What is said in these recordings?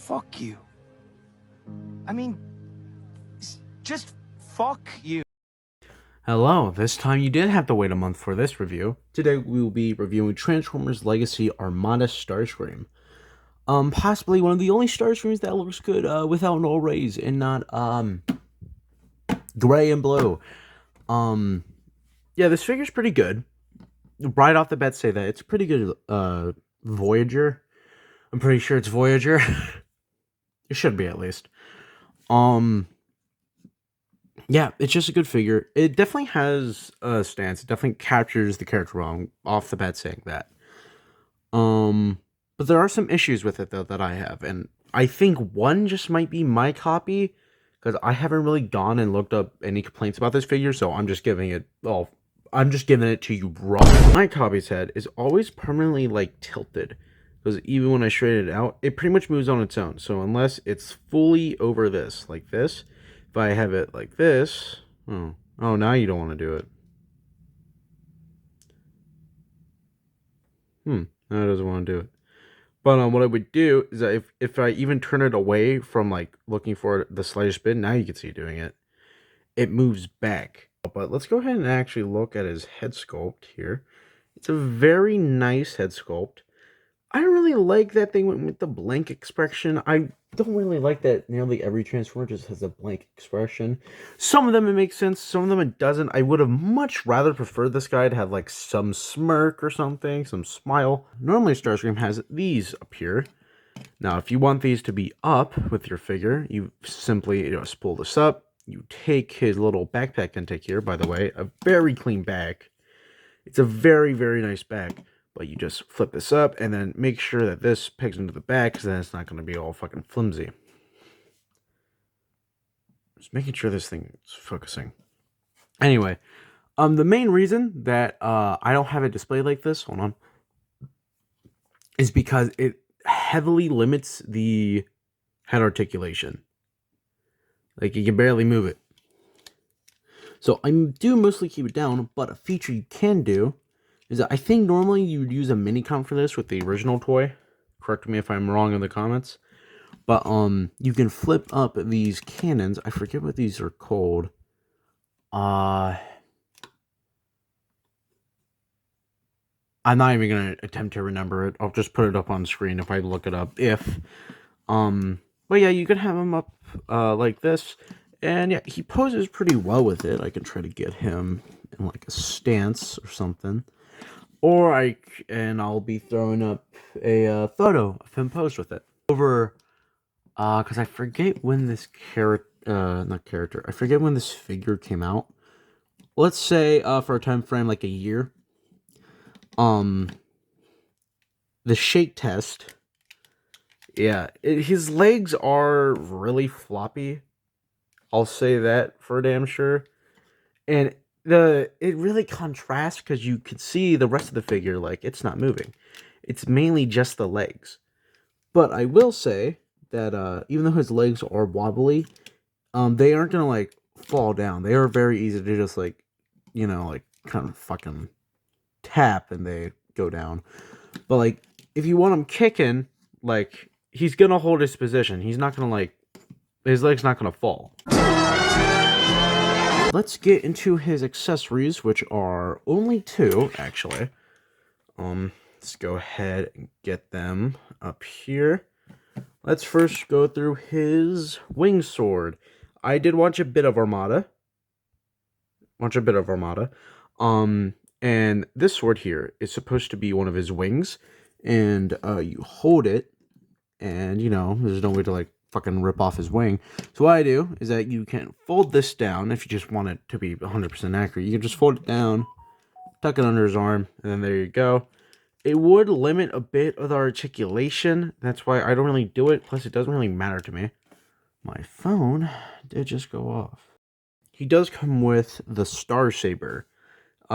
Fuck you. I mean, just fuck you. Hello, this time you did have to wait a month for this review. Today we will be reviewing Transformers Legacy Armada STARSCREAM. Possibly one of the only STARSCREAMs that looks good without no rays and not gray and blue. Yeah, this figure's pretty good. Right off the bat say that. It's pretty good Voyager. I'm pretty sure it's Voyager. It should be at least. Yeah, it's just a good figure. It definitely has a stance. It definitely captures the character wrong off the bat saying that. But there are some issues with it though that I have, and I think one just might be my copy because I haven't really gone and looked up any complaints about this figure, so I'm just giving it to you raw. My copy's head is always permanently like tilted because even when I straighten it out, it pretty much moves on its own. So unless it's fully over this, like this. If I have it like this, oh, now you don't want to do it. Now it doesn't want to do it. But what I would do is that if I even turn it away from like looking for the slightest bit, now you can see doing it. It moves back. But let's go ahead and actually look at his head sculpt here. It's a very nice head sculpt. I don't really like that they went with the blank expression. I don't really like that nearly every Transformer just has a blank expression. Some of them it makes sense, some of them it doesn't. I would have much rather preferred this guy to have like some smirk or something, some smile. Normally Starscream has these up here. Now if you want these to be up with your figure, you simply just pull this up. You take his little backpack intake here, by the way, a very clean bag. It's a very, very nice bag. But you just flip this up and then make sure that this pegs into the back because then it's not going to be all fucking flimsy. Just making sure this thing is focusing. Anyway, the main reason that I don't have it displayed like this, hold on, is because it heavily limits the head articulation. Like you can barely move it. So I do mostly keep it down, but a feature you can do is that I think normally you would use a minicon for this with the original toy. Correct me if I'm wrong in the comments. But you can flip up these cannons. I forget what these are called. I'm not even gonna attempt to remember it. I'll just put it up on screen if I look it up. But yeah, you can have him up like this. And yeah, he poses pretty well with it. I can try to get him in like a stance or something. Or I'll be throwing up a photo of him posed with it. Because I forget when this I forget when this figure came out. Let's say, for a time frame like a year. The shake test. Yeah, his legs are really floppy. I'll say that for damn sure. And it really contrasts because you can see the rest of the figure, like, it's not moving. It's mainly just the legs. But I will say that even though his legs are wobbly, they aren't gonna, like, fall down. They are very easy to just, like, like, kind of fucking tap and they go down. But, like, if you want him kicking, like, he's gonna hold his position. He's not gonna, like, his leg's not gonna fall. Let's get into his accessories, which are only 2, actually. Let's go ahead and get them up here. Let's first go through his wing sword. I did watch a bit of Armada. And this sword here is supposed to be one of his wings. And you hold it, and, there's no way to, like, fucking rip off his wing. So what I do is that you can fold this down if you just want it to be 100% accurate. You can just fold it down, tuck it under his arm, and then there you go. It would limit a bit of the articulation. That's why I don't really do it. Plus, it doesn't really matter to me. My phone did just go off. He does come with the Star Saber.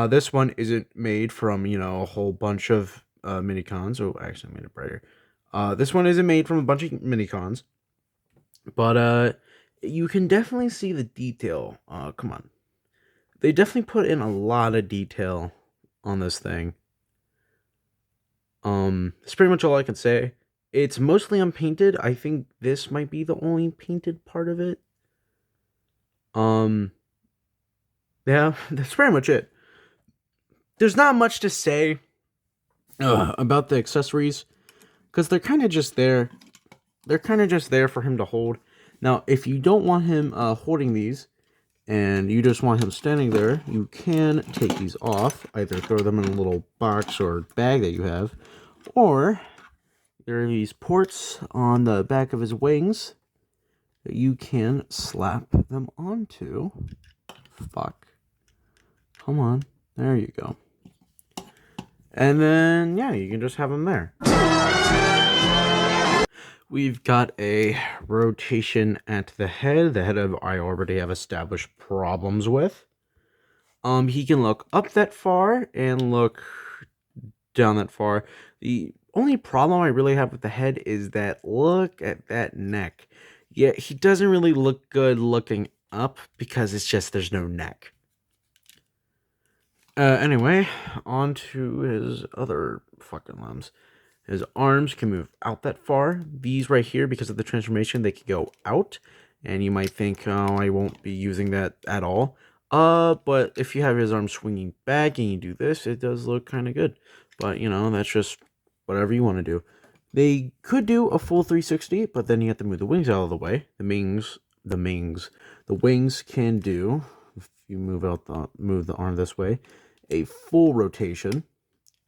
This one isn't made from, a whole bunch of minicons. Oh, actually, I made it brighter. This one isn't made from a bunch of minicons. But you can definitely see the detail. Come on. They definitely put in a lot of detail on this thing. That's pretty much all I can say. It's mostly unpainted. I think this might be the only painted part of it. Yeah, that's pretty much it. There's not much to say about the accessories, because they're kind of just there. They're kind of just there for him to hold. Now, if you don't want him holding these, and you just want him standing there, you can take these off. Either throw them in a little box or bag that you have, or there are these ports on the back of his wings that you can slap them onto. Fuck. Come on. There you go. And then, yeah, you can just have them there. We've got a rotation at the head. The head of I already have established problems with. He can look up that far and look down that far. The only problem I really have with the head is that look at that neck. Yeah, he doesn't really look good looking up because it's just there's no neck. Anyway, on to his other fucking limbs. His arms can move out that far. These right here, because of the transformation, they can go out. And you might think, oh, I won't be using that at all. But if you have his arms swinging back and you do this, it does look kind of good. But, you know, that's just whatever you want to do. They could do a full 360, but then you have to move the wings out of the way. The wings can do, if you move the arm this way, a full rotation.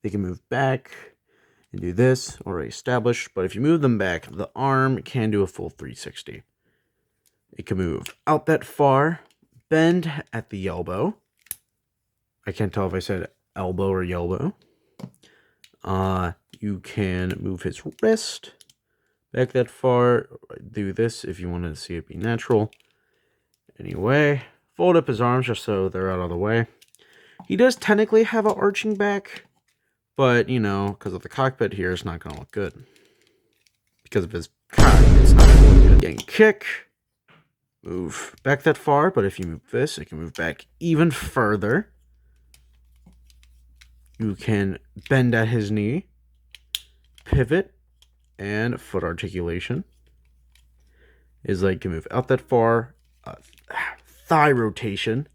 They can move back and do this, already established, but if you move them back, the arm can do a full 360. It can move out that far, bend at the elbow. I can't tell if I said elbow or yelbow. You can move his wrist back that far, do this if you wanted to see it be natural. Anyway, fold up his arms just so they're out of the way. He does technically have an arching back, but, you know, because of the cockpit here, it's not going to look good. Because of his cock, it's not going to look good. Again, kick, move back that far, but if you move this, it can move back even further. You can bend at his knee, pivot, and foot articulation. His leg can move out that far. Thigh rotation.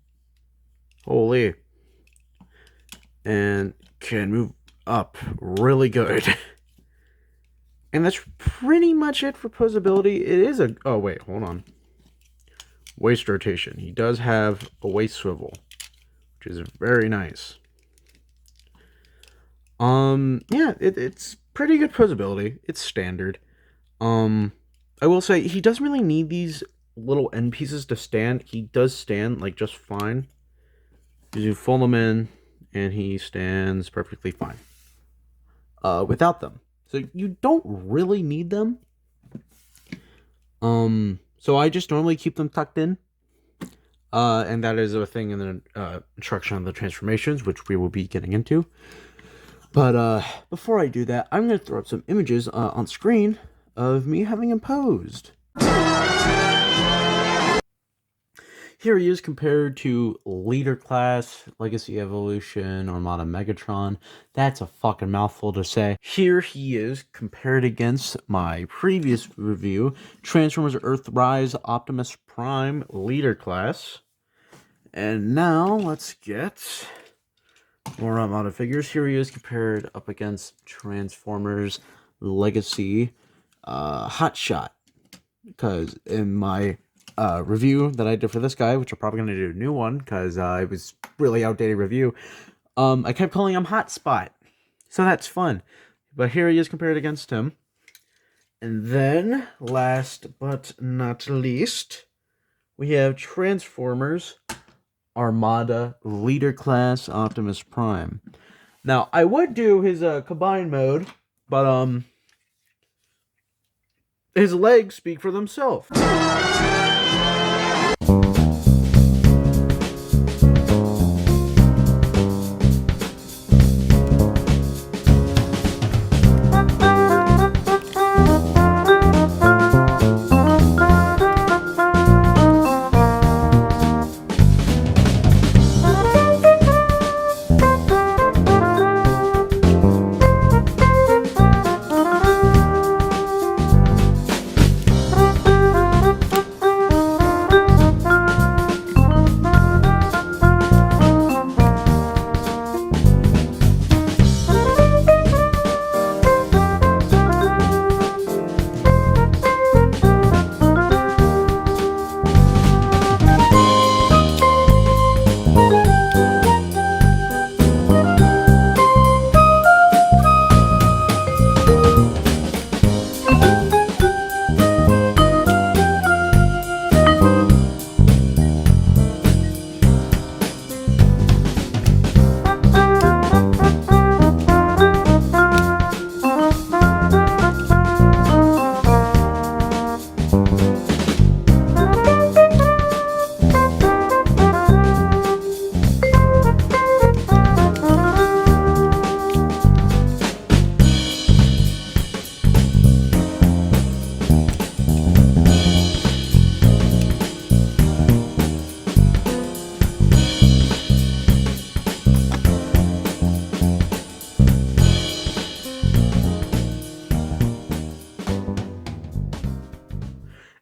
Holy. And can move up really good. And that's pretty much it for posability. It is a... Oh, wait. Hold on. Waist rotation. He does have a waist swivel, which is very nice. Yeah, it's pretty good posability. It's standard. I will say, he doesn't really need these little end pieces to stand. He does stand, like, just fine. You fold them in, and he stands perfectly fine. Without them. So you don't really need them. So I just normally keep them tucked in. And that is a thing in the instruction on the transformations, which we will be getting into. But before I do that, I'm going to throw up some images on screen of me having him posed. Here he is compared to Leader Class, Legacy Evolution, Armada Megatron. That's a fucking mouthful to say. Here he is compared against my previous review, Transformers Earthrise Optimus Prime Leader Class. And now let's get more Armada figures. Here he is compared up against Transformers Legacy Hotshot. Because in my review that I did for this guy, which I'm probably going to do a new one because it was really outdated review, I kept calling him Hotspot. So that's fun. But here he is compared against him. And then, last but not least, we have Transformers Armada Leader Class Optimus Prime. Now, I would do his combined mode, but his legs speak for themselves.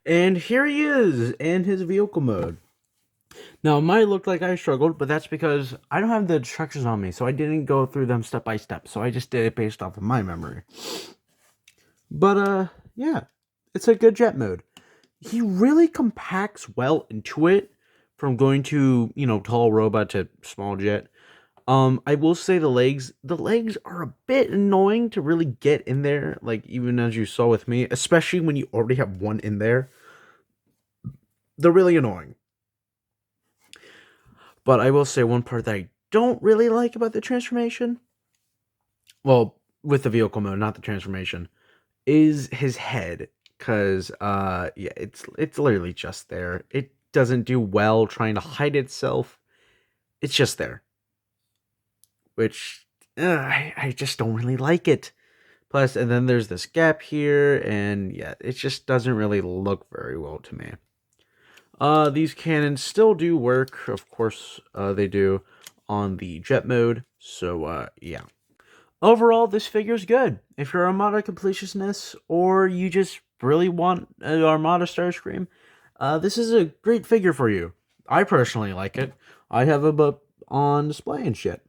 And here he is in his vehicle mode. Now, it might look like I struggled, but that's because I don't have the instructions on me, so I didn't go through them step by step. So I just did it based off of my memory. But, yeah, it's a good jet mode. He really compacts well into it from going to, tall robot to small jet. I will say the legs are a bit annoying to really get in there, like even as you saw with me, especially when you already have one in there. They're really annoying. But I will say one part that I don't really like about the transformation, well, with the vehicle mode, not the transformation, is his head. Cause yeah, it's literally just there. It doesn't do well trying to hide itself. It's just there. Which I just don't really like it. Plus, and then there's this gap here, and yeah, it just doesn't really look very well to me. These cannons still do work, of course, they do on the jet mode. So, yeah. Overall, this figure's good. If you're Armada completionist, or you just really want an Armada Starscream, this is a great figure for you. I personally like it. I have a book on display and shit.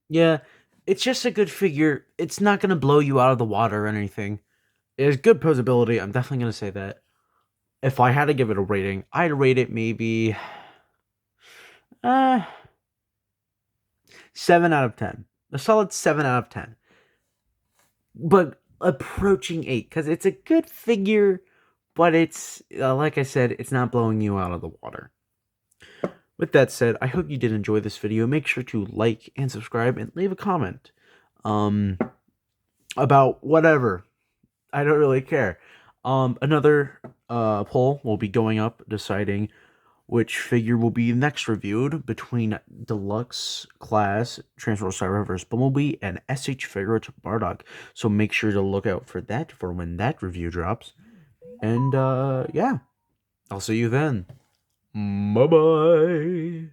Yeah, it's just a good figure. It's not gonna blow you out of the water or anything. It has good posability. I'm definitely gonna say that. If I had to give it a rating, I'd rate it maybe 7 out of 10. A solid 7 out of 10. But approaching 8, because it's a good figure, but it's, like I said, it's not blowing you out of the water. With that said, I hope you did enjoy this video. Make sure to like and subscribe and leave a comment. About whatever. I don't really care. Another poll will be going up deciding which figure will be next reviewed between Deluxe Class Transformers Cyberverse Bumblebee and SH Figure Bardock. So make sure to look out for that for when that review drops. And yeah, I'll see you then. Bye-bye.